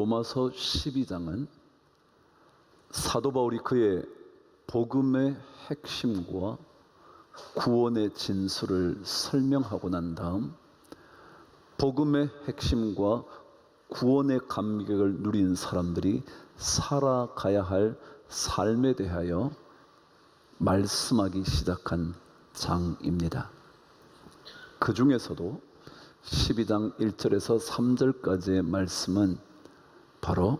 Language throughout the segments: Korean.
로마서 12장은 사도 바울이 그의 복음의 핵심과 구원의 진수를 설명하고 난 다음 복음의 핵심과 구원의 감격을 누린 사람들이 살아가야 할 삶에 대하여 말씀하기 시작한 장입니다. 그 중에서도 12장 1절에서 3절까지의 말씀은 바로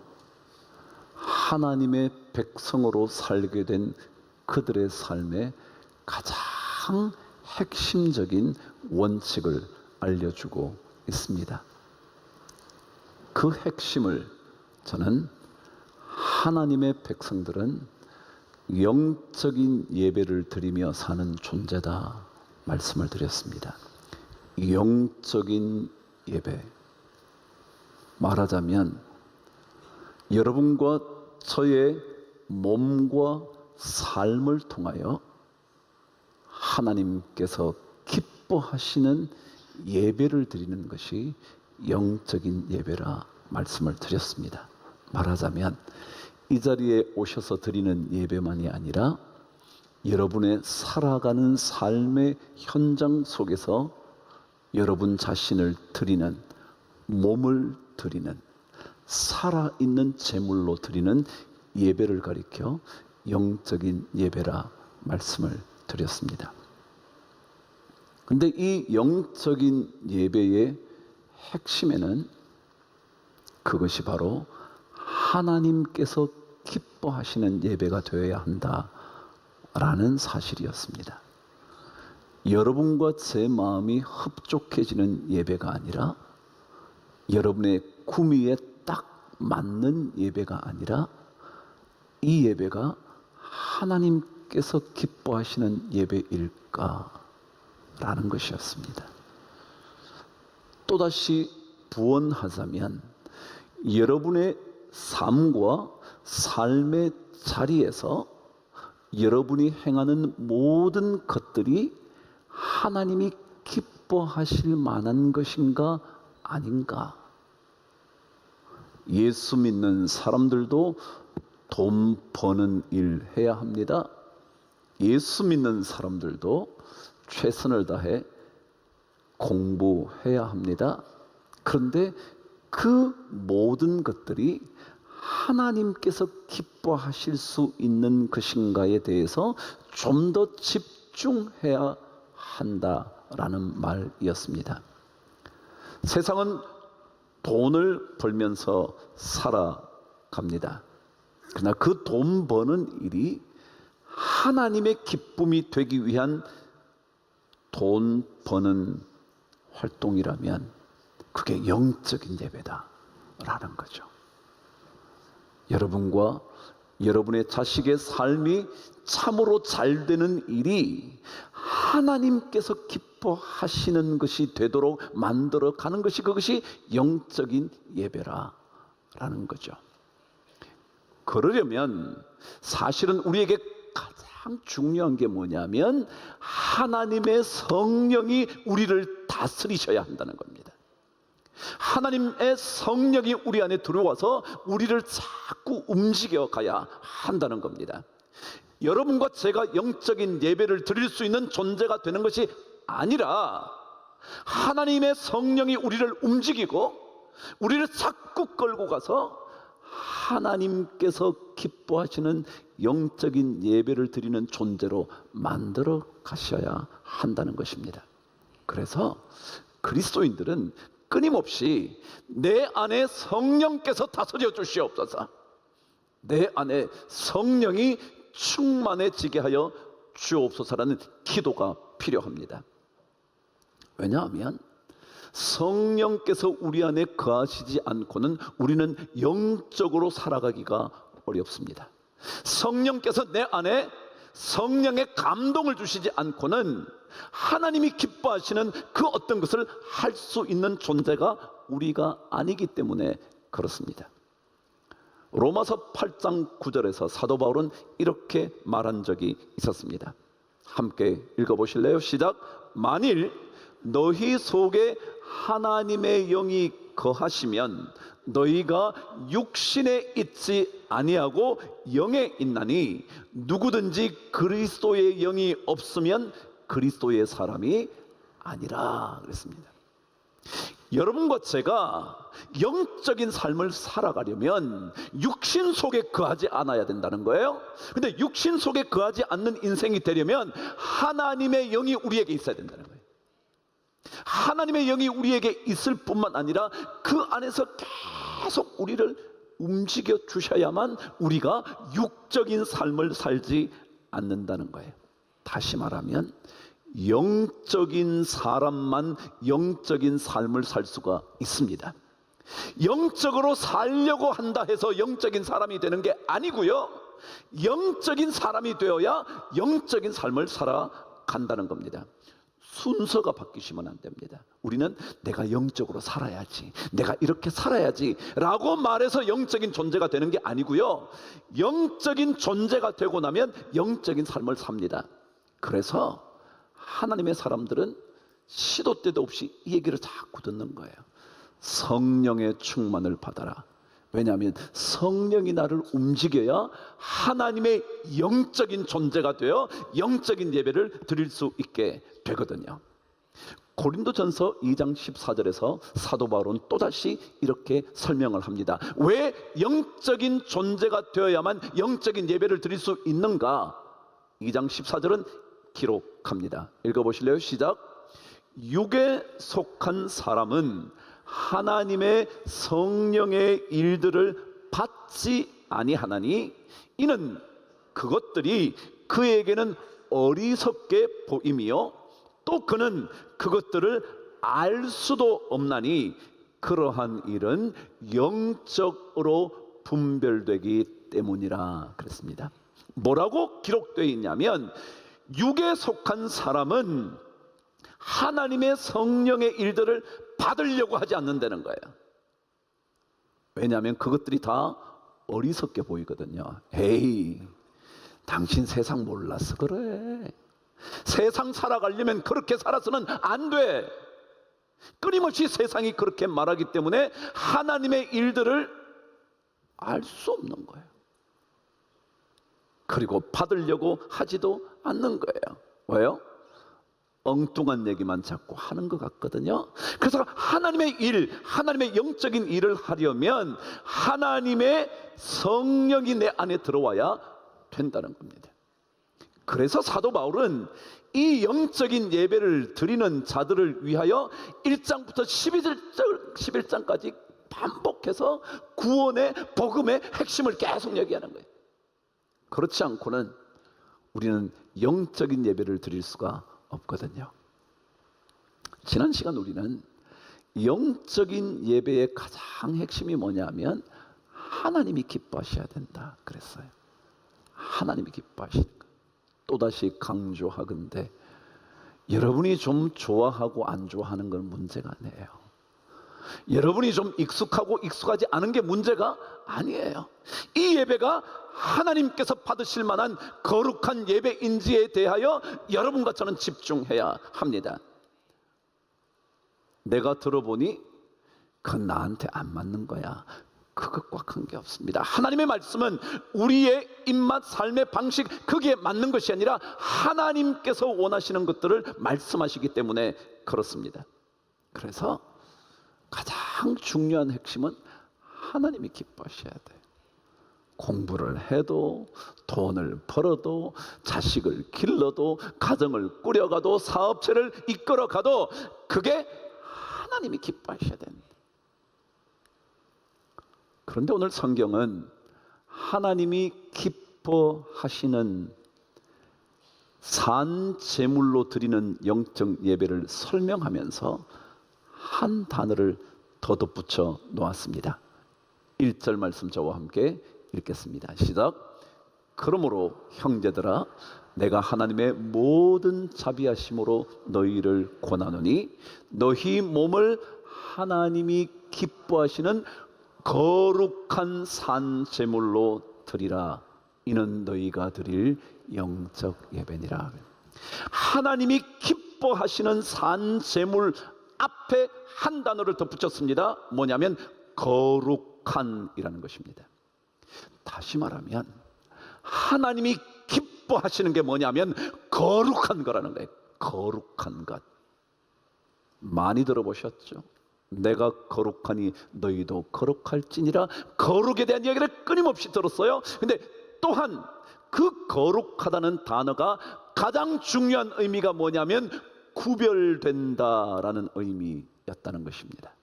하나님의 백성으로 살게 된 그들의 삶의 가장 핵심적인 원칙을 알려주고 있습니다. 그 핵심을 저는 하나님의 백성들은 영적인 예배를 드리며 사는 존재다 말씀을 드렸습니다. 영적인 예배, 말하자면 여러분과 저의 몸과 삶을 통하여 하나님께서 기뻐하시는 예배를 드리는 것이 영적인 예배라 말씀을 드렸습니다. 말하자면 이 자리에 오셔서 드리는 예배만이 아니라 여러분의 살아가는 삶의 현장 속에서 여러분 자신을 드리는, 몸을 드리는, 살아있는 제물로 드리는 예배를 가리켜 영적인 예배라 말씀을 드렸습니다. 그런데 이 영적인 예배의 핵심에는 그것이 바로 하나님께서 기뻐하시는 예배가 되어야 한다라는 사실이었습니다. 여러분과 제 마음이 흡족해지는 예배가 아니라, 여러분의 구미에 딱 맞는 예배가 아니라, 이 예배가 하나님께서 기뻐하시는 예배일까라는 것이었습니다. 또다시 부언하자면 여러분의 삶과 삶의 자리에서 여러분이 행하는 모든 것들이 하나님이 기뻐하실 만한 것인가 아닌가? 예수 믿는 사람들도 돈 버는 일 해야 합니다. 예수 믿는 사람들도 최선을 다해 공부해야 합니다. 그런데 그 모든 것들이 하나님께서 기뻐하실 수 있는 것인가에 대해서 좀 더 집중해야 한다라는 말이었습니다. 세상은 돈을 벌면서 살아갑니다. 그러나 그 돈 버는 일이 하나님의 기쁨이 되기 위한 돈 버는 활동이라면 그게 영적인 예배다라는 거죠. 여러분과 여러분의 자식의 삶이 참으로 잘 되는 일이 하나님께서 기뻐하시는 것이 되도록 만들어 가는 것이, 그것이 영적인 예배라는 거죠. 그러려면 사실은 우리에게 가장 중요한 게 뭐냐면 하나님의 성령이 우리를 다스리셔야 한다는 겁니다. 하나님의 성령이 우리 안에 들어와서 우리를 자꾸 움직여 가야 한다는 겁니다. 여러분과 제가 영적인 예배를 드릴 수 있는 존재가 되는 것이 아니라 하나님의 성령이 우리를 움직이고 우리를 자꾸 끌고 가서 하나님께서 기뻐하시는 영적인 예배를 드리는 존재로 만들어 가셔야 한다는 것입니다. 그래서 그리스도인들은 끊임없이 내 안에 성령께서 다스려 주시옵소서, 내 안에 성령이 충만해지게 하여 주옵소서라는 기도가 필요합니다. 왜냐하면 성령께서 우리 안에 거하시지 않고는 우리는 영적으로 살아가기가 어렵습니다. 성령께서 내 안에 성령의 감동을 주시지 않고는 하나님이 기뻐하시는 그 어떤 것을 할 수 있는 존재가 우리가 아니기 때문에 그렇습니다. 로마서 8장 9절에서 사도 바울은 이렇게 말한 적이 있었습니다. 함께 읽어보실래요? 시작. 만일 너희 속에 하나님의 영이 거하시면 너희가 육신에 있지 아니하고 영에 있나니 누구든지 그리스도의 영이 없으면 그리스도의 사람이 아니라 그랬습니다. 여러분과 제가 영적인 삶을 살아가려면 육신 속에 거하지 않아야 된다는 거예요. 근데 육신 속에 거하지 않는 인생이 되려면 하나님의 영이 우리에게 있어야 된다는 거예요. 하나님의 영이 우리에게 있을 뿐만 아니라 그 안에서 계속 우리를 움직여 주셔야만 우리가 육적인 삶을 살지 않는다는 거예요. 다시 말하면 영적인 사람만 영적인 삶을 살 수가 있습니다. 영적으로 살려고 한다 해서 영적인 사람이 되는 게 아니고요, 영적인 사람이 되어야 영적인 삶을 살아간다는 겁니다. 순서가 바뀌시면 안 됩니다. 우리는 내가 영적으로 살아야지, 내가 이렇게 살아야지 라고 말해서 영적인 존재가 되는 게 아니고요, 영적인 존재가 되고 나면 영적인 삶을 삽니다. 그래서 하나님의 사람들은 시도 때도 없이 이 얘기를 자꾸 듣는 거예요. 성령의 충만을 받아라. 왜냐하면 성령이 나를 움직여야 하나님의 영적인 존재가 되어 영적인 예배를 드릴 수 있게 되거든요. 고린도전서 2장 14절에서 사도 바울은 또다시 이렇게 설명을 합니다. 왜 영적인 존재가 되어야만 영적인 예배를 드릴 수 있는가? 2장 14절은 기록합니다. 읽어보실래요? 시작. 육에 속한 사람은 하나님의 성령의 일들을 받지 아니하나니 이는 그것들이 그에게는 어리석게 보임이요 또 그는 그것들을 알 수도 없나니 그러한 일은 영적으로 분별되기 때문이라 그랬습니다. 뭐라고 기록되어 있냐면 육에 속한 사람은 하나님의 성령의 일들을 받으려고 하지 않는다는 거예요. 왜냐하면 그것들이 다 어리석게 보이거든요. 에이, 당신 세상 몰라서 그래. 세상 살아가려면 그렇게 살아서는 안 돼. 끊임없이 세상이 그렇게 말하기 때문에 하나님의 일들을 알 수 없는 거예요. 그리고 받으려고 하지도 않는 거예요. 왜요? 엉뚱한 얘기만 자꾸 하는 것 같거든요. 그래서 하나님의 일, 하나님의 영적인 일을 하려면 하나님의 성령이 내 안에 들어와야 된다는 겁니다. 그래서 사도 바울은 이 영적인 예배를 드리는 자들을 위하여 1장부터 11장까지 반복해서 구원의 복음의 핵심을 계속 얘기하는 거예요. 그렇지 않고는 우리는 영적인 예배를 드릴 수가 없거든요. 지난 시간 우리는 영적인 예배의 가장 핵심이 뭐냐면 하나님이 기뻐하셔야 된다 그랬어요. 하나님이 기뻐하시는 거. 또다시 강조하건대 여러분이 좀 좋아하고 안 좋아하는 건 문제가 아니에요. 여러분이 좀 익숙하고 익숙하지 않은 게 문제가 아니에요. 이 예배가 하나님께서 받으실 만한 거룩한 예배인지에 대하여 여러분과 저는 집중해야 합니다. 내가 들어보니 그건 나한테 안 맞는 거야, 그것과 관계없습니다. 하나님의 말씀은 우리의 입맛, 삶의 방식, 거기에 맞는 것이 아니라 하나님께서 원하시는 것들을 말씀하시기 때문에 그렇습니다. 그래서 가장 중요한 핵심은 하나님이 기뻐하셔야 돼요. 공부를 해도, 돈을 벌어도, 자식을 길러도, 가정을 꾸려가도, 사업체를 이끌어가도 그게 하나님이 기뻐하셔야 됩니다. 그런데 오늘 성경은 하나님이 기뻐하시는 산 제물로 드리는 영적 예배를 설명하면서 한 단어를 더 덧붙여 놓았습니다. 1절 말씀 저와 함께 읽겠습니다. 시작. 그러므로 형제들아, 내가 하나님의 모든 자비하심으로 너희를 권하노니 너희 몸을 하나님이 기뻐하시는 거룩한 산 제물로 드리라. 이는 너희가 드릴 영적 예배니라. 하나님이 기뻐하시는 산 제물 앞에 한 단어를 덧붙였습니다. 뭐냐면 거룩한이라는 것입니다. 다시 말하면 하나님이 기뻐하시는 게 뭐냐면 거룩한 거라는 거예요. 거룩한 것. 많이 들어보셨죠? 내가 거룩하니 너희도 거룩할지니라. 거룩에 대한 이야기를 끊임없이 들었어요. 근데 또한 그 거룩하다는 단어가 가장 중요한 의미가 뭐냐면 구별된다라는 의미였다는 것입니다.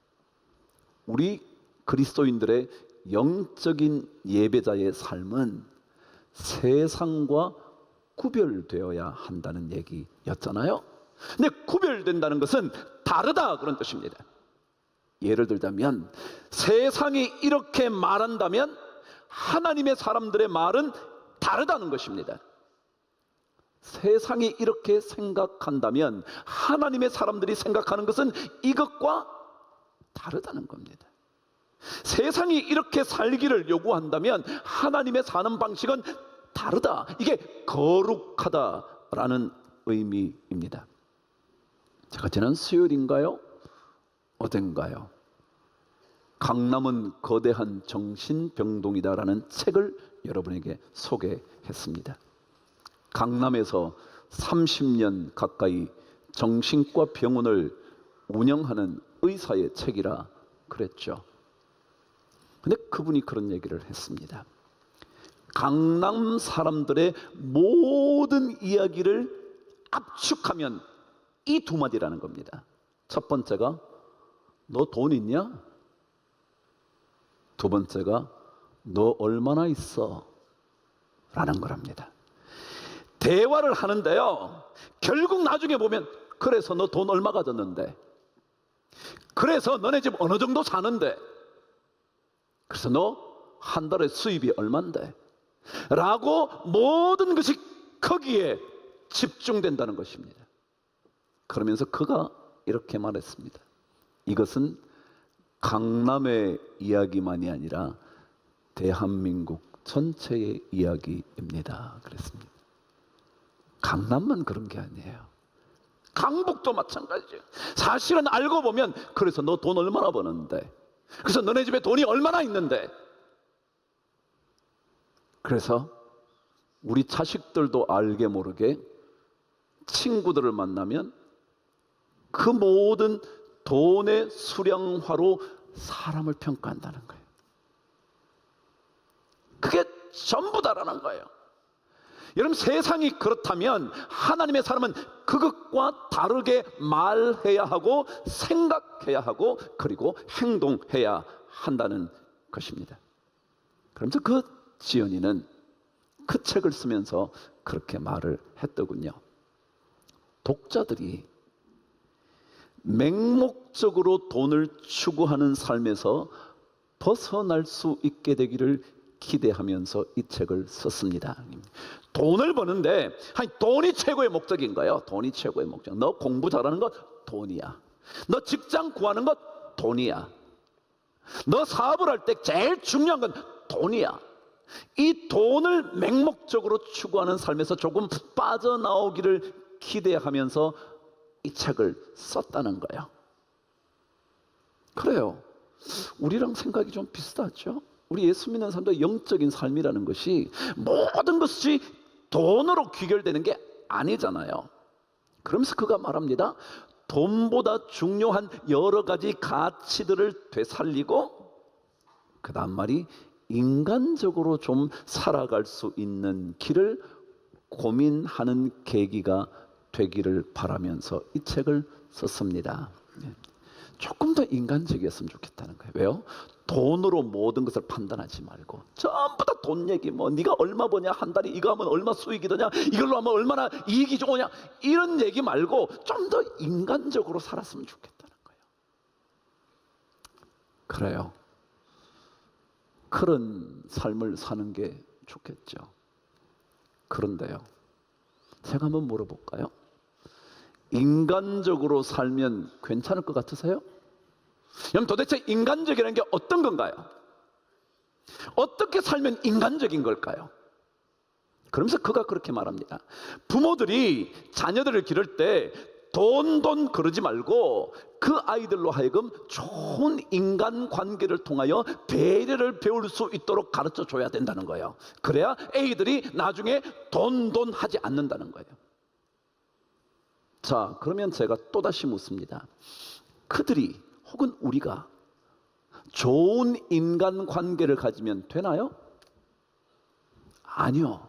우리 그리스도인들의 영적인 예배자의 삶은 세상과 구별되어야 한다는 얘기였잖아요. 근데 구별된다는 것은 다르다 그런 뜻입니다. 예를 들자면 세상이 이렇게 말한다면 하나님의 사람들의 말은 다르다는 것입니다. 세상이 이렇게 생각한다면 하나님의 사람들이 생각하는 것은 이것과 다르다는 겁니다. 세상이 이렇게 살기를 요구한다면 하나님의 사는 방식은 다르다. 이게 거룩하다라는 의미입니다. 제가 지난 수요일인가요? 어젠가요? 강남은 거대한 정신병동이다라는 책을 여러분에게 소개했습니다. 강남에서 30년 가까이 정신과 병원을 운영하는 의사의 책이라 그랬죠. 근데 그분이 그런 얘기를 했습니다. 강남 사람들의 모든 이야기를 압축하면 이 두 마디라는 겁니다. 첫 번째가 너 돈 있냐? 두 번째가 너 얼마나 있어? 라는 거랍니다. 대화를 하는데요, 결국 나중에 보면 그래서 너 돈 얼마 가졌는데, 그래서 너네 집 어느 정도 사는데, 그래서 너 한 달에 수입이 얼만데 라고 모든 것이 거기에 집중된다는 것입니다. 그러면서 그가 이렇게 말했습니다. 이것은 강남의 이야기만이 아니라 대한민국 전체의 이야기입니다. 그랬습니다. 강남만 그런 게 아니에요. 강북도 마찬가지예요. 사실은 알고 보면 그래서 너 돈 얼마나 버는데, 그래서 너네 집에 돈이 얼마나 있는데, 그래서 우리 자식들도 알게 모르게 친구들을 만나면 그 모든 돈의 수량화로 사람을 평가한다는 거예요. 그게 전부다라는 거예요. 여러분, 세상이 그렇다면 하나님의 사람은 그것과 다르게 말해야 하고 생각해야 하고 그리고 행동해야 한다는 것입니다. 그러면서 그 지연이는 그 책을 쓰면서 그렇게 말을 했더군요. 독자들이 맹목적으로 돈을 추구하는 삶에서 벗어날 수 있게 되기를 기대하면서 이 책을 썼습니다. 돈을 버는데, 아니, 돈이 최고의 목적인가요? 돈이 최고의 목적. 너 공부 잘하는 것 돈이야. 너 직장 구하는 것 돈이야. 너 사업을 할 때 제일 중요한 건 돈이야. 이 돈을 맹목적으로 추구하는 삶에서 조금 빠져나오기를 기대하면서 이 책을 썼다는 거예요. 그래요. 우리랑 생각이 좀 비슷하죠? 우리 예수 믿는 사람도 영적인 삶이라는 것이 모든 것이 돈으로 귀결되는 게 아니잖아요. 그러면서 그가 말합니다. 돈보다 중요한 여러 가지 가치들을 되살리고, 그 다음 말이 인간적으로 좀 살아갈 수 있는 길을 고민하는 계기가 되기를 바라면서 이 책을 썼습니다. 조금 더 인간적이었으면 좋겠다는 거예요. 왜요? 돈으로 모든 것을 판단하지 말고 전부 다 돈 얘기, 뭐 네가 얼마 버냐, 한 달에 이거 하면 얼마 수익이 되냐, 이걸로 하면 얼마나 이익이 좋으냐, 이런 얘기 말고 좀 더 인간적으로 살았으면 좋겠다는 거예요. 그래요. 그런 삶을 사는 게 좋겠죠. 그런데요, 제가 한번 물어볼까요? 인간적으로 살면 괜찮을 것 같으세요? 그럼 도대체 인간적이라는 게 어떤 건가요? 어떻게 살면 인간적인 걸까요? 그러면서 그가 그렇게 말합니다. 부모들이 자녀들을 기를 때 돈 그러지 말고 그 아이들로 하여금 좋은 인간관계를 통하여 배려를 배울 수 있도록 가르쳐 줘야 된다는 거예요. 그래야 애들이 나중에 돈 하지 않는다는 거예요. 자, 그러면 제가 또다시 묻습니다. 그들이 혹은 우리가 좋은 인간관계를 가지면 되나요? 아니요.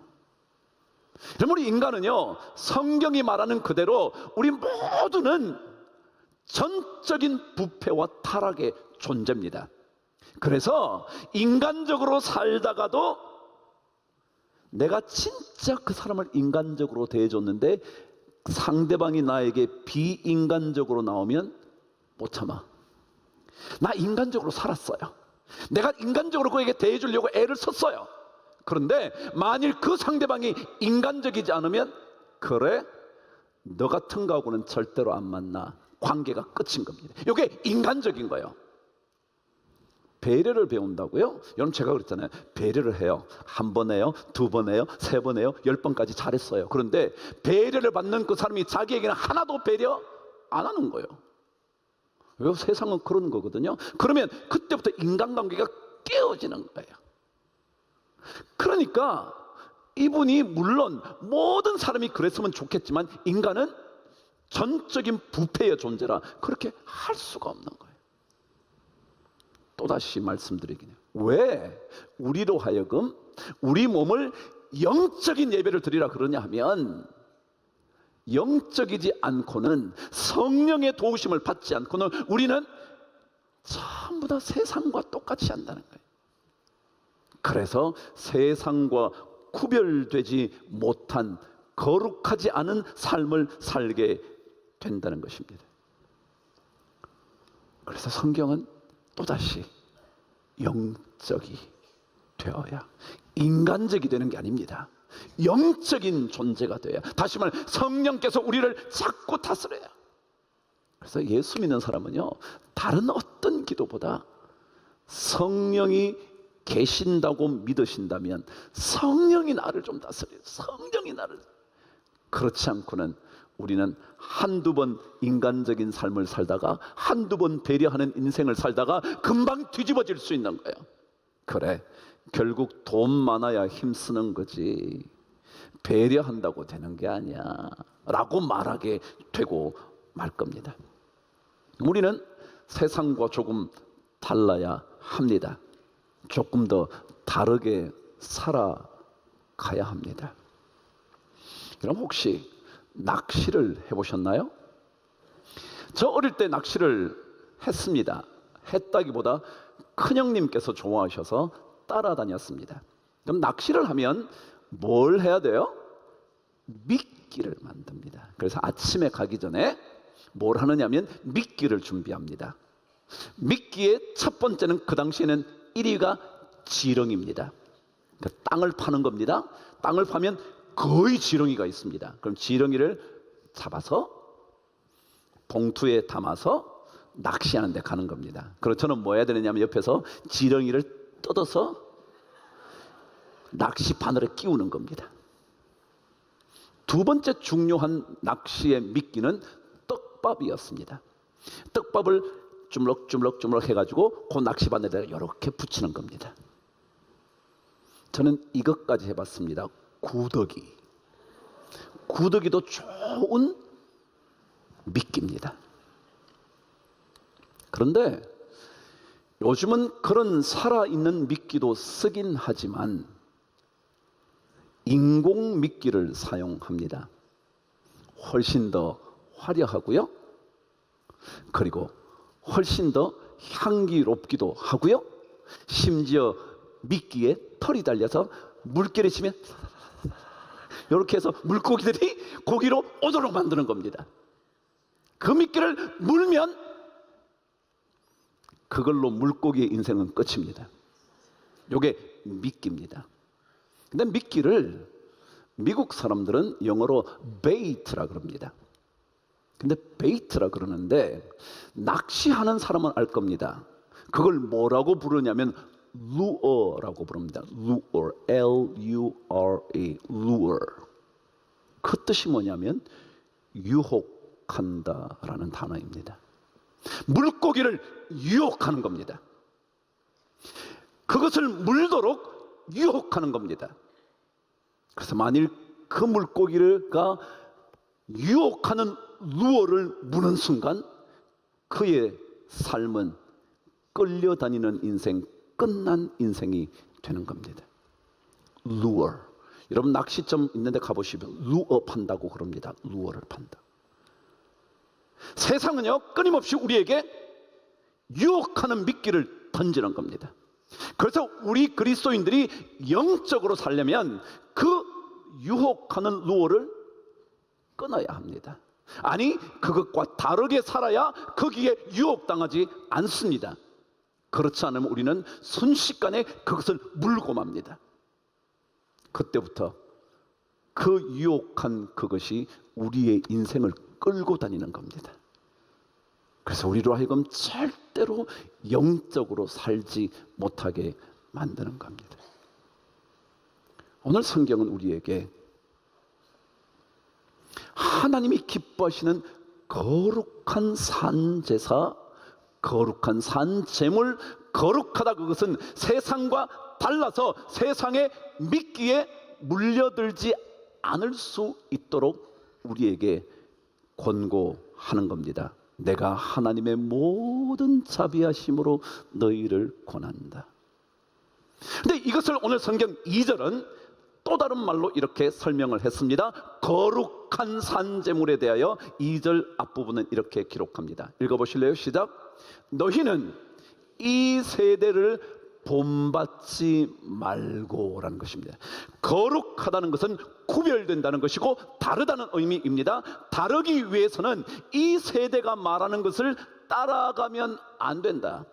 여러분, 우리 인간은요, 성경이 말하는 그대로 우리 모두는 전적인 부패와 타락의 존재입니다. 그래서 인간적으로 살다가도 내가 진짜 그 사람을 인간적으로 대해줬는데 상대방이 나에게 비인간적으로 나오면 못 참아. 나 인간적으로 살았어요. 내가 인간적으로 그에게 대해주려고 애를 썼어요. 그런데 만일 그 상대방이 인간적이지 않으면, 그래, 너 같은 거하고는 절대로 안 만나. 관계가 끝인 겁니다. 이게 인간적인 거예요. 배려를 배운다고요? 여러분, 제가 그랬잖아요. 배려를 해요. 한 번 해요, 두 번 해요, 세 번 해요, 10번까지 잘했어요. 그런데 배려를 받는 그 사람이 자기에게는 하나도 배려 안 하는 거예요. 왜? 세상은 그런 거거든요. 그러면 그때부터 인간관계가 깨어지는 거예요. 그러니까 이분이 물론 모든 사람이 그랬으면 좋겠지만 인간은 전적인 부패의 존재라 그렇게 할 수가 없는 거예요. 또다시 말씀드리긴 해요. 왜 우리로 하여금 우리 몸을 영적인 예배를 드리라 그러냐 하면, 영적이지 않고는, 성령의 도우심을 받지 않고는 우리는 전부 다 세상과 똑같이 한다는 거예요. 그래서 세상과 구별되지 못한 거룩하지 않은 삶을 살게 된다는 것입니다. 그래서 성경은 또다시 영적이 되어야 인간적이 되는 게 아닙니다. 영적인 존재가 되어야, 다시 말해 성령께서 우리를 자꾸 다스려야. 그래서 예수 믿는 사람은요, 다른 어떤 기도보다 성령이 계신다고 믿으신다면 성령이 나를 좀 다스려요. 성령이 나를. 그렇지 않고는 우리는 한두 번 인간적인 삶을 살다가 한두 번 배려하는 인생을 살다가 금방 뒤집어질 수 있는 거예요. 그래, 결국 돈 많아야 힘쓰는 거지 배려한다고 되는 게 아니야 라고 말하게 되고 말 겁니다. 우리는 세상과 조금 달라야 합니다. 조금 더 다르게 살아가야 합니다. 그럼 혹시 낚시를 해보셨나요? 저 어릴 때 낚시를 했습니다. 했다기보다 큰형님께서 좋아하셔서 따라다녔습니다. 그럼 낚시를 하면 뭘 해야 돼요? 미끼를 만듭니다. 그래서 아침에 가기 전에 뭘 하느냐면 미끼를 준비합니다. 미끼의 첫 번째는, 그 당시에는 1위가 지렁입니다. 그러니까 땅을 파는 겁니다. 땅을 파면 거의 지렁이가 있습니다. 그럼 지렁이를 잡아서 봉투에 담아서 낚시하는 데 가는 겁니다. 그래서 저는 뭐 해야 되느냐면 옆에서 지렁이를 뜯어서 낚시 바늘에 끼우는 겁니다. 두 번째 중요한 낚시의 미끼는 떡밥이었습니다. 떡밥을 주물럭 해가지고 그 낚시 바늘에 이렇게 붙이는 겁니다. 저는 이것까지 해봤습니다. 구더기도 좋은 미끼입니다. 그런데 요즘은 그런 살아있는 미끼도 쓰긴 하지만 인공 미끼를 사용합니다. 훨씬 더 화려하고요, 그리고 훨씬 더 향기롭기도 하고요, 심지어 미끼에 털이 달려서 물결이 치면 이렇게 해서 물고기들이 고기로 오도록 만드는 겁니다. 그 미끼를 물면 그걸로 물고기의 인생은 끝입니다. 이게 미끼입니다. 근데 미끼를 미국 사람들은 영어로 베이트라 그럽니다. 근데 베이트라 그러는데 낚시하는 사람은 알 겁니다. 그걸 뭐라고 부르냐면 루어라고 부릅니다. 루어, L-U-R-E, 루어. 그 뜻이 뭐냐면 유혹하다, 유혹한다라는 단어입니다. 물고기를 유혹하는 겁니다. 그것을 물도록 유혹하는 겁니다. 그래서 만일 그 물고기가 유혹하는 루어를 무는 순간 그의 삶은 끌려다니는 인생, 끝난 인생이 되는 겁니다. 루어. 여러분 낚시점 있는데 가보시면 루어 판다고 그럽니다. 루어를 판다. 세상은요 끊임없이 우리에게 유혹하는 미끼를 던지는 겁니다. 그래서 우리 그리스도인들이 영적으로 살려면 그 유혹하는 루어를 끊어야 합니다. 아니 그것과 다르게 살아야 거기에 유혹당하지 않습니다. 그렇지 않으면 우리는 순식간에 그것을 물고 맙니다. 그때부터 그 유혹한 그것이 우리의 인생을 끌고 다니는 겁니다. 그래서 우리로 하여금 절대로 영적으로 살지 못하게 만드는 겁니다. 오늘 성경은 우리에게 하나님이 기뻐하시는 거룩한 산제사, 거룩한 산제물, 거룩하다 그것은 세상과 달라서 세상의 미끼에 물려들지 않을 수 있도록 우리에게 권고하는 겁니다. 내가 하나님의 모든 자비하심으로 너희를 권한다. 근데 이것을 오늘 성경 2절은 또 다른 말로 이렇게 설명을 했습니다. 거룩한 산제물에 대하여 2절 앞부분은 이렇게 기록합니다. 읽어보실래요? 시작. 너희는 이 세대를 본받지 말고라는 것입니다. 거룩하다는 것은 구별된다는 것이고 다르다는 의미입니다. 다르기 위해서는 이 세대가 말하는 것을 따라가면 안 된다.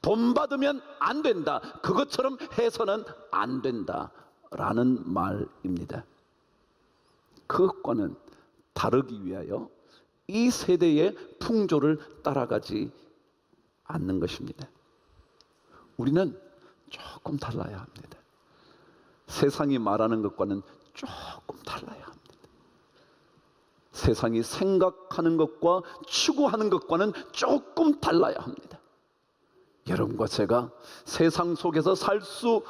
본받으면 안 된다. 그것처럼 해서는 안 된다 라는 말입니다. 그것과는 다르기 위하여 이 세대의 풍조를 따라가지 않는 것입니다. 우리는 조금 달라야 합니다. 세상이 말하는 것과는 조금 달라야 합니다. 세상이 생각하는 것과 추구하는 것과는 조금 달라야 합니다. 여러분과 제가 세상 속에서 살 수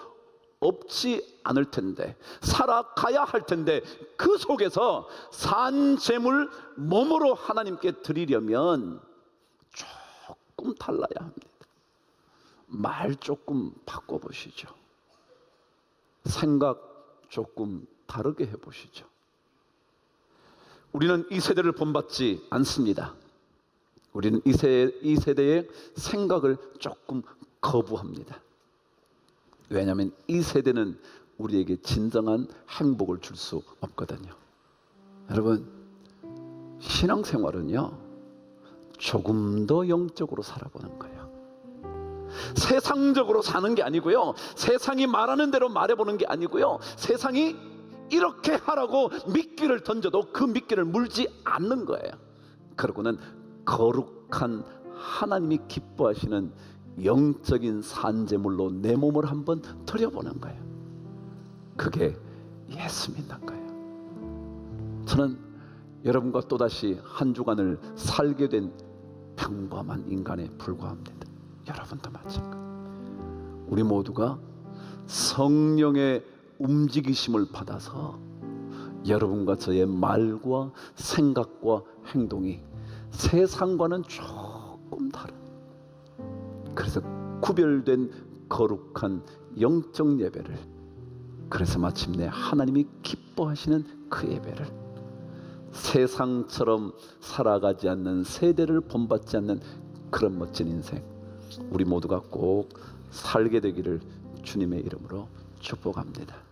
없지 않을 텐데, 살아가야 할 텐데, 그 속에서 산제물 몸으로 하나님께 드리려면 조금 달라야 합니다. 말 조금 바꿔보시죠. 생각 조금 다르게 해보시죠. 우리는 이 세대를 본받지 않습니다. 우리는 이 세대의 생각을 조금 거부합니다. 왜냐하면 이 세대는 우리에게 진정한 행복을 줄 수 없거든요. 여러분, 신앙생활은요 조금 더 영적으로 살아보는 거예요. 세상적으로 사는 게 아니고요, 세상이 말하는 대로 말해보는 게 아니고요, 세상이 이렇게 하라고 미끼를 던져도 그 미끼를 물지 않는 거예요. 그러고는 거룩한 하나님이 기뻐하시는 영적인 산제물로 내 몸을 한번 드려보는 거예요. 그게 예수 믿는 거예요. 저는 여러분과 또다시 한 주간을 살게 된 평범한 인간에 불과합니다. 여러분도 마찬가지. 우리 모두가 성령의 움직이심을 받아서 여러분과 저의 말과 생각과 행동이 세상과는 조금 다른, 그래서 구별된 거룩한 영적 예배를, 그래서 마침내 하나님이 기뻐하시는 그 예배를, 세상처럼 살아가지 않는, 세대를 본받지 않는 그런 멋진 인생 우리 모두가 꼭 살게 되기를 주님의 이름으로 축복합니다.